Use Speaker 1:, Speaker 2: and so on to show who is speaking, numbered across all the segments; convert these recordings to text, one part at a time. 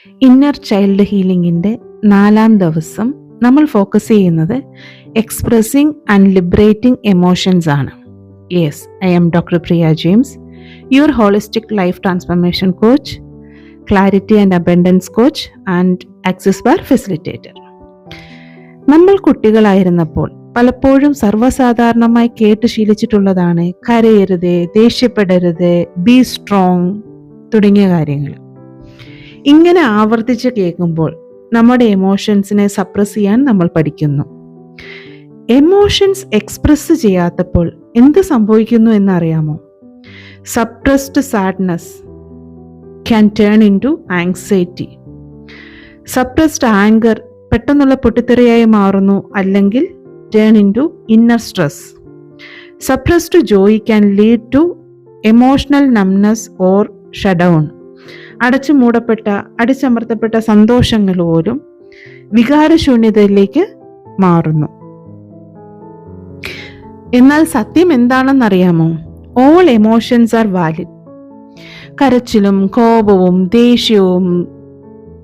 Speaker 1: Inner child ഹീലിംഗിൻ്റെ 4ാം ദിവസം നമ്മൾ focus ചെയ്യുന്നത് എക്സ്പ്രസിങ് ആൻഡ് ലിബറേറ്റിംഗ് എമോഷൻസ് ആണ്. Yes, I am doctor Priya James, your holistic life transformation coach, clarity and abundance coach and access bar facilitator. നമ്മൾ കുട്ടികളായിരുന്നപ്പോൾ പലപ്പോഴും സർവ്വസാധാരണമായി കേട്ട് ശീലിച്ചിട്ടുള്ളതാണ് കരയരുത്, ദേഷ്യപ്പെടരുത്, ബി സ്ട്രോങ് തുടങ്ങിയ കാര്യങ്ങൾ. ഇങ്ങനെ ആവർത്തിച്ച് കേൾക്കുമ്പോൾ നമ്മുടെ എമോഷൻസിനെ സപ്രസ് ചെയ്യാൻ നമ്മൾ പഠിക്കുന്നു. എമോഷൻസ് എക്സ്പ്രസ് ചെയ്യാത്തപ്പോൾ എന്ത് സംഭവിക്കുന്നു എന്നറിയാമോ? Suppressed sadness can turn into anxiety. Suppressed anger പെട്ടെന്നുള്ള പൊട്ടിത്തെറിയായി മാറുന്നു, അല്ലെങ്കിൽ turn into inner stress. Suppressed joy can lead to emotional numbness or shutdown. അടച്ചു മൂടപ്പെട്ട, അടിച്ചമർത്തപ്പെട്ട സന്തോഷങ്ങൾ പോലും വികാരശൂന്യതയിലേക്ക് മാറുന്നു. എന്നാൽ സത്യം എന്താണെന്നറിയാമോ? All emotions are valid. കരച്ചിലും കോപവും ദേഷ്യവും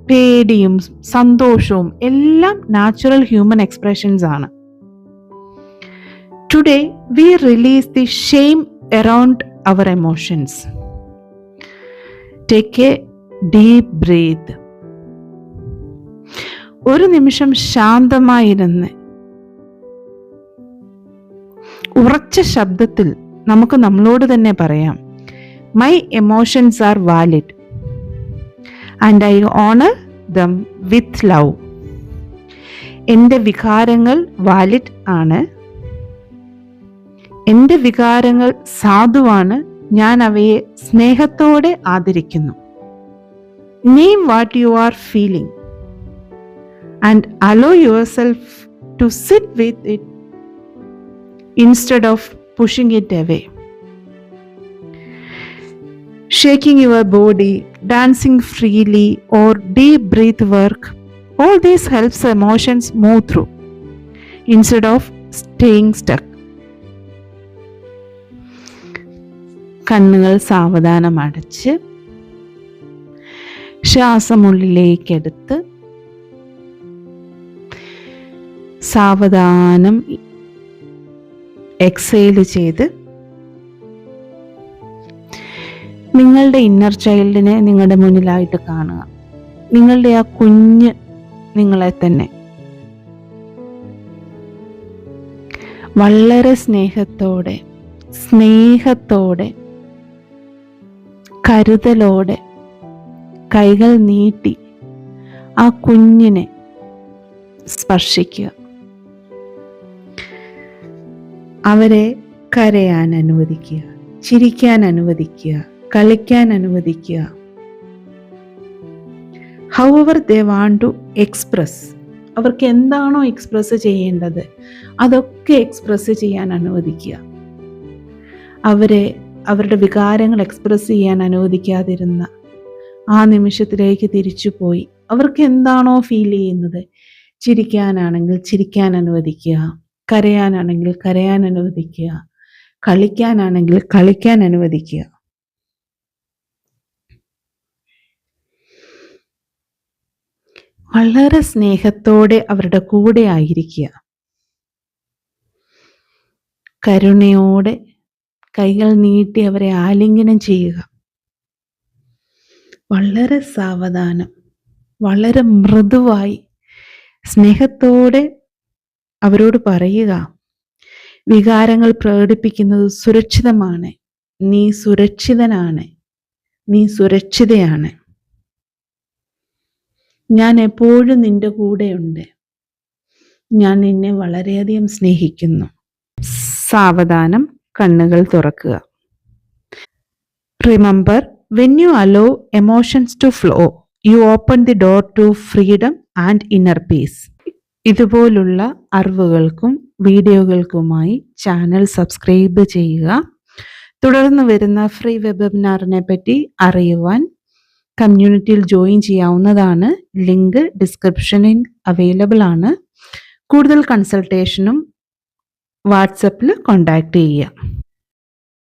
Speaker 1: പേടിയും സന്തോഷവും എല്ലാം നാച്ചുറൽ ഹ്യൂമൻ എക്സ്പ്രഷൻസ് ആണ്. Today we release the shame around our emotions. Take a deep breath. ഒരു നിമിഷം ശാന്തമായിരുന്ന് ഉറച്ച ശബ്ദത്തിൽ നമുക്ക് നമ്മളോട് തന്നെ പറയാം, my emotions are valid and I honour them with love. എൻ്റെ വികാരങ്ങൾ വാലിഡ് ആണ്, എൻ്റെ വികാരങ്ങൾ സാധുവാണ്, ഞാൻ അവയെ സ്നേഹത്തോടെ ആദരിക്കുന്നു. Name what you are feeling and allow yourself to sit with it instead of pushing it away. Shaking your body, dancing freely, or deep breath work, all this helps emotions move through instead of staying stuck. കണ്ണുകൾ സാവധാനം അടച്ച് ശ്വാസമുള്ളിലേക്കെടുത്ത് സാവധാനം exhale ചെയ്ത് നിങ്ങളുടെ inner ചൈൽഡിനെ നിങ്ങളുടെ മുന്നിലായിട്ട് കാണുക. നിങ്ങളുടെ ആ കുഞ്ഞ് നിങ്ങളെ തന്നെ വളരെ സ്നേഹത്തോടെ കരുതലോടെ കൈകൾ നീട്ടി ആ കുഞ്ഞിനെ സ്പർശിക്കുക. അവരെ കരയാൻ അനുവദിക്കുക, ചിരിക്കാൻ അനുവദിക്കുക, കളിക്കാൻ അനുവദിക്കുക. However they want to express. അവർക്ക് എന്താണോ എക്സ്പ്രസ് ചെയ്യേണ്ടത് അതൊക്കെ എക്സ്പ്രസ് ചെയ്യാൻ അനുവദിക്കുക. അവരുടെ വികാരങ്ങൾ എക്സ്പ്രസ് ചെയ്യാൻ അനുവദിക്കാതിരുന്ന ആ നിമിഷത്തിലേക്ക് തിരിച്ചുപോയി അവർക്ക് എന്താണോ ഫീൽ ചെയ്യുന്നത്, ചിരിക്കാനാണെങ്കിൽ ചിരിക്കാൻ അനുവദിക്കുക, കരയാനാണെങ്കിൽ കരയാൻ അനുവദിക്കുക, കളിക്കാനാണെങ്കിൽ കളിക്കാൻ അനുവദിക്കുക. വളരെ സ്നേഹത്തോടെ അവരുടെ കൂടെ ആയിരിക്കുക. കരുണയോടെ കൈകൾ നീട്ടി അവരെ ആലിംഗനം ചെയ്യുക. വളരെ സാവധാനം, വളരെ മൃദുവായി സ്നേഹത്തോടെ അവരോട് പറയുക, വികാരങ്ങൾ പ്രകടിപ്പിക്കുന്നത് സുരക്ഷിതമാണ്, നീ സുരക്ഷിതനാണ്, നീ സുരക്ഷിതയാണ്, ഞാൻ എപ്പോഴും നിന്റെ കൂടെയുണ്ട്, ഞാൻ നിന്നെ വളരെയധികം സ്നേഹിക്കുന്നു. സാവധാനം കണ്ണുകൾ തുറക്കുക. Remember, when you allow emotions to flow, you open the door to freedom and inner peace. ഇതുപോലുള്ള അറിവുകൾക്കും വീഡിയോകൾക്കുമായി ചാനൽ സബ്സ്ക്രൈബ് ചെയ്യുക. തുടർന്ന് വരുന്ന ഫ്രീ വെബിനാറിനെ പറ്റി അറിയുവാൻ കമ്മ്യൂണിറ്റിയിൽ ജോയിൻ ചെയ്യാവുന്നതാണ്. ലിങ്ക് ഡിസ്ക്രിപ്ഷനിൽ അവൈലബിൾ ആണ്. കൂടുതൽ കൺസൾട്ടേഷനും വാട്സപ്പിൽ കോൺടാക്റ്റ് ചെയ്യുക.